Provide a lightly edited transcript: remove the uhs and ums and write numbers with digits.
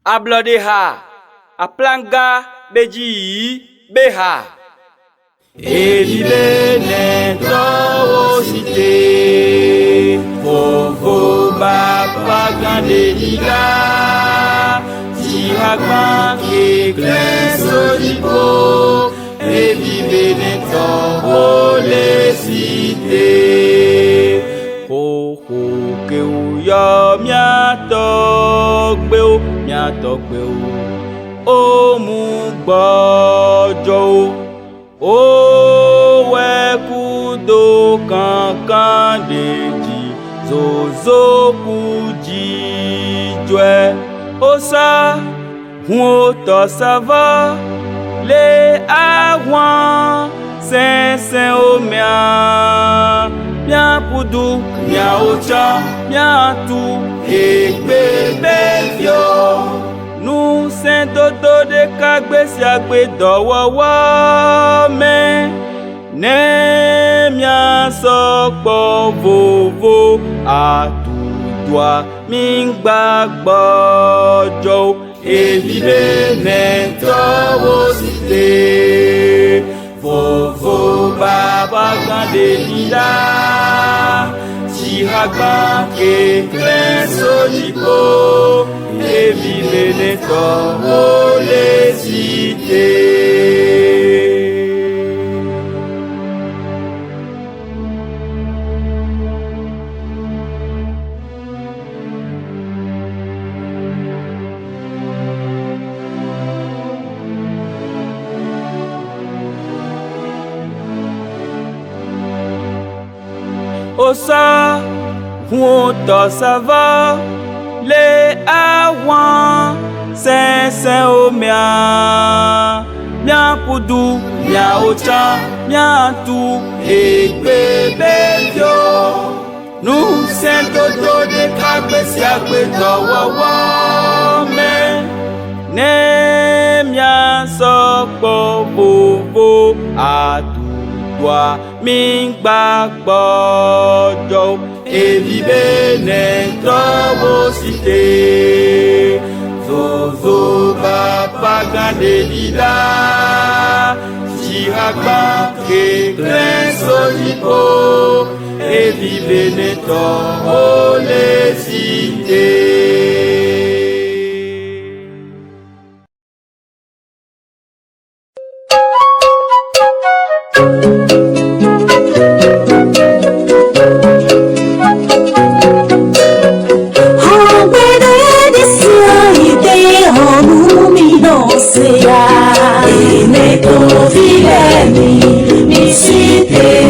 Ablodeha, Aplanga, Beji, Beha. Elibe neto cité, Vovo Baba Gandelila, Tihagman Keklen Sodipo, Elibe neto le cité. Ho ke uya miatogbe o mu gbojo o wekudo kankan deji zozo kuji jwe osa hun to sava le awan sen o mia pudu mia ocha mia tu egbe bevio nu sen dodo de kagbe si agbe dowowo me ne mia sopo vovo atudua mi gbagbojo elibe netowo site vovo Baba Gandelila, Tihagban Keklen Sodipo, Elibe neto le cité. Osa, hunto sava, le awan, sen o mia pudu, mia ocha, mia tu, egbe bevio. Nu sen toto de kagbe si agbe dowowo me, ne mia sopo vovo atu. Mi gbagbojo elibe neto cité Vovo Baba Gandelila, Tihagban Keklen Sodipo, elibe neto le cité. E ne convileni mi cité.